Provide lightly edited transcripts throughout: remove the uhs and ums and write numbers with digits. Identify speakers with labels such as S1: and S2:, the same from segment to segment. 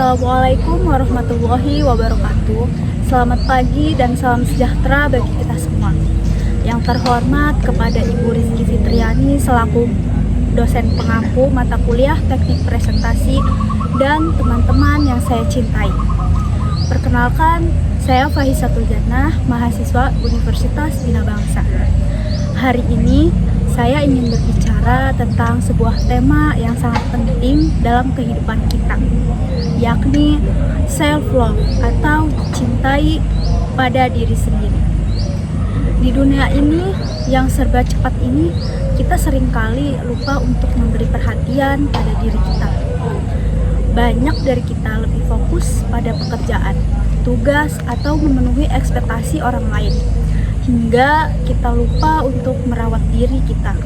S1: Assalamualaikum warahmatullahi wabarakatuh. Selamat pagi dan salam sejahtera bagi kita semua. Yang terhormat kepada Ibu Rizky Fitriani selaku dosen pengampu mata kuliah teknik presentasi dan teman-teman yang saya cintai. Perkenalkan, saya Fahisatul Jannah, mahasiswa Universitas Bina Bangsa. Hari ini saya ingin berbicara tentang sebuah tema yang sangat penting dalam kehidupan kita, yakni self-love atau cintai pada diri sendiri. Di dunia ini yang serba cepat ini, kita seringkali lupa untuk memberi perhatian pada diri kita. Banyak dari kita lebih fokus pada pekerjaan, tugas, atau memenuhi ekspektasi orang lain, hingga kita lupa untuk merawat diri kita.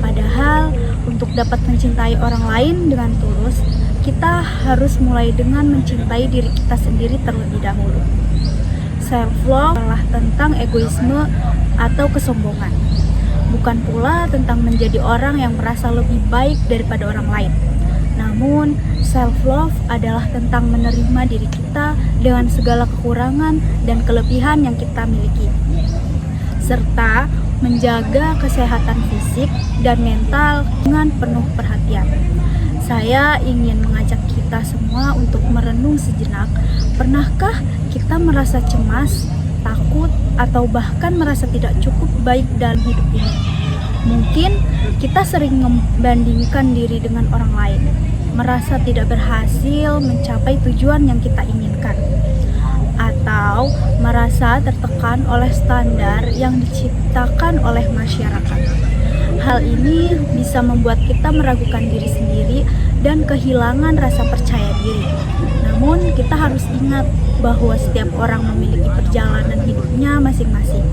S1: Padahal untuk dapat mencintai orang lain dengan tulus, kita harus mulai dengan mencintai diri kita sendiri terlebih dahulu. Self-love adalah tentang egoisme atau kesombongan, bukan pula tentang menjadi orang yang merasa lebih baik daripada orang lain. Namun, self-love adalah tentang menerima diri kita dengan segala kekurangan dan kelebihan yang kita miliki, serta menjaga kesehatan fisik dan mental dengan penuh perhatian. Saya ingin mengajak kita semua untuk merenung sejenak. Pernahkah kita merasa cemas, takut, atau bahkan merasa tidak cukup baik dalam hidup ini? Mungkin kita sering membandingkan diri dengan orang lain, merasa tidak berhasil mencapai tujuan yang kita inginkan, atau merasa tertekan oleh standar yang diciptakan oleh masyarakat. Hal ini bisa membuat kita meragukan diri sendiri dan kehilangan rasa percaya diri. Namun kita harus ingat bahwa setiap orang memiliki perjalanan hidupnya masing-masing.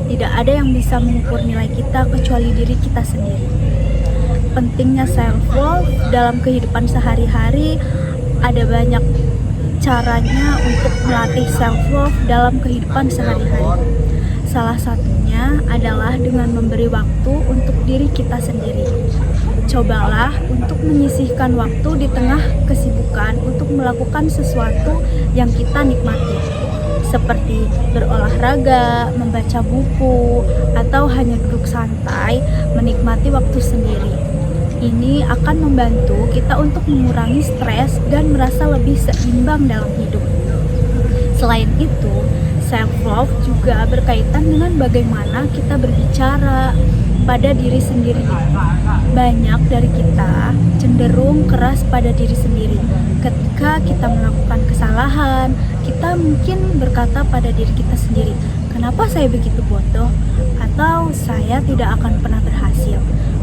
S1: Tidak ada yang bisa mengukur nilai kita kecuali diri kita sendiri. Pentingnya self-love dalam kehidupan sehari-hari, ada banyak caranya untuk melatih self-love dalam kehidupan sehari-hari. Salah satunya adalah dengan memberi waktu untuk diri kita sendiri. Cobalah untuk menyisihkan waktu di tengah kesibukan untuk melakukan sesuatu yang kita nikmati, seperti berolahraga, membaca buku, atau hanya duduk santai menikmati waktu sendiri. Ini akan membantu kita untuk mengurangi stres dan merasa lebih seimbang dalam hidup. Selain itu, self-love juga berkaitan dengan bagaimana kita berbicara pada diri sendiri. Banyak dari kita cenderung keras pada diri sendiri. Ketika kita melakukan kesalahan, kita mungkin berkata pada diri kita sendiri, "Kenapa saya begitu bodoh?" Atau "Saya tidak akan pernah berhasil."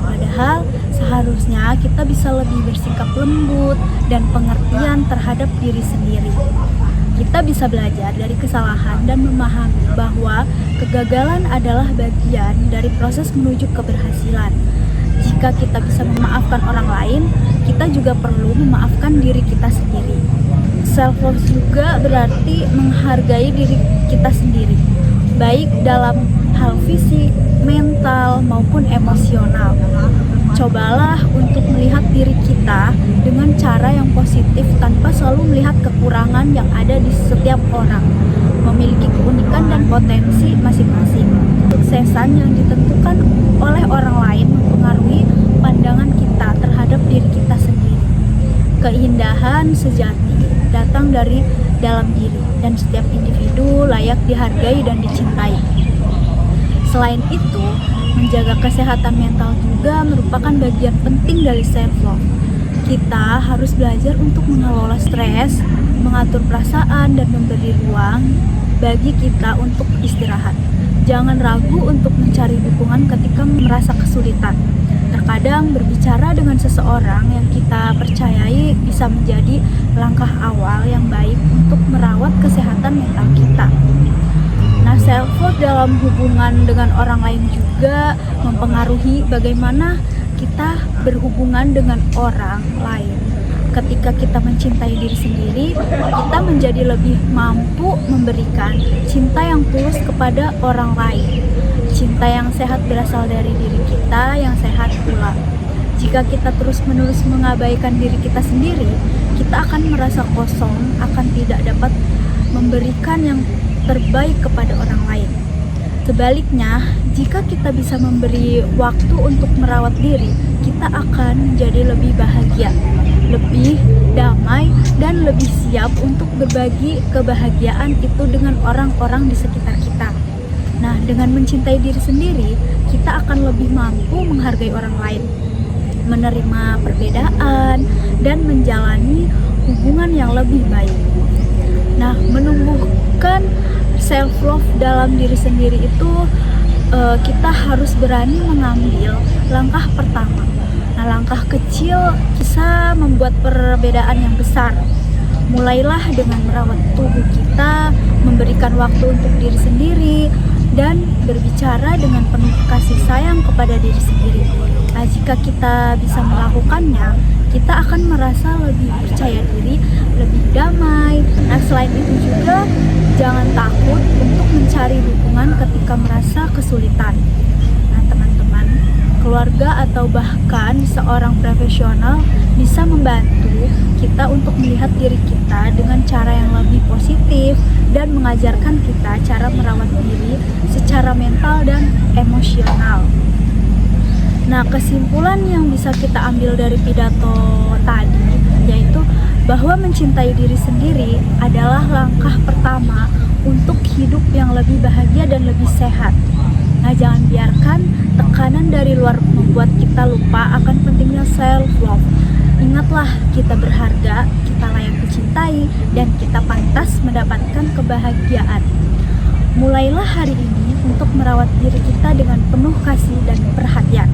S1: Padahal seharusnya kita bisa lebih bersikap lembut dan pengertian terhadap diri sendiri. Kita bisa belajar dari kesalahan dan memahami bahwa kegagalan adalah bagian dari proses menuju keberhasilan. Jika kita bisa memaafkan orang lain, kita juga perlu memaafkan diri kita sendiri. Self-love juga berarti menghargai diri kita sendiri, baik dalam hal fisik, mental, maupun emosional. Cobalah untuk melihat diri kita dengan cara yang positif tanpa selalu melihat kekurangan yang ada di setiap orang. Memiliki keunikan dan potensi masing-masing. Kesuksesan yang ditentukan oleh orang lain mempengaruhi pandangan kita terhadap diri kita sendiri. Keindahan sejati datang dari dalam diri, dan setiap individu layak dihargai dan dicintai. Selain itu, menjaga kesehatan mental juga merupakan bagian penting dari self-love. Kita harus belajar untuk mengelola stres, mengatur perasaan, dan memberi ruang bagi kita untuk istirahat. Jangan ragu untuk mencari dukungan ketika merasa kesulitan. Terkadang berbicara dengan seseorang yang kita percayai bisa menjadi langkah awal yang baik untuk merawat kesehatan mental kita. Nah, self-love dalam hubungan dengan orang lain juga mempengaruhi bagaimana kita berhubungan dengan orang lain. Ketika kita mencintai diri sendiri, kita menjadi lebih mampu memberikan cinta yang tulus kepada orang lain. Cinta yang sehat berasal dari diri kita yang sehat pula. Jika kita terus-menerus mengabaikan diri kita sendiri, kita akan merasa kosong, akan tidak dapat memberikan yang terbaik kepada orang lain. Sebaliknya, jika kita bisa memberi waktu untuk merawat diri, kita akan menjadi lebih bahagia, lebih damai, dan lebih siap untuk berbagi kebahagiaan itu dengan orang-orang di sekitar kita. Nah, dengan mencintai diri sendiri, kita akan lebih mampu menghargai orang lain, menerima perbedaan, dan menjalani hubungan yang lebih baik. Nah, menumbuhkan self-love dalam diri sendiri itu kita harus berani mengambil langkah pertama. Nah, langkah kecil bisa membuat perbedaan yang besar. Mulailah dengan merawat tubuh kita, memberikan waktu untuk diri sendiri, dan berbicara dengan penuh kasih sayang kepada diri sendiri. Nah, jika kita bisa melakukannya, kita akan merasa lebih percaya diri, lebih damai. Nah, selain itu juga jangan takut untuk mencari dukungan ketika merasa kesulitan. Nah, teman-teman, keluarga atau bahkan seorang profesional bisa membantu kita untuk melihat diri kita dengan cara yang lebih positif dan mengajarkan kita cara merawat diri secara mental dan emosional. Nah, kesimpulan yang bisa kita ambil dari pidato tadi yaitu bahwa mencintai diri sendiri adalah langkah pertama untuk hidup yang lebih bahagia dan lebih sehat. Nah, jangan biarkan tekanan dari luar membuat kita lupa akan pentingnya self-love. Ingatlah, kita berharga, kita layak dicintai, dan kita pantas mendapatkan kebahagiaan. Mulailah hari ini untuk merawat diri kita dengan penuh kasih dan perhatian.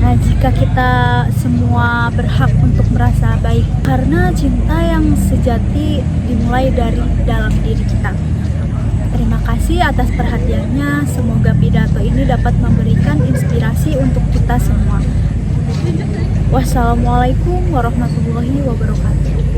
S1: Nah, jika kita semua berhak untuk merasa baik, karena cinta yang sejati dimulai dari dalam diri kita. Terima kasih atas perhatiannya. Semoga pidato ini dapat memberikan inspirasi untuk kita semua. Wassalamualaikum warahmatullahi wabarakatuh.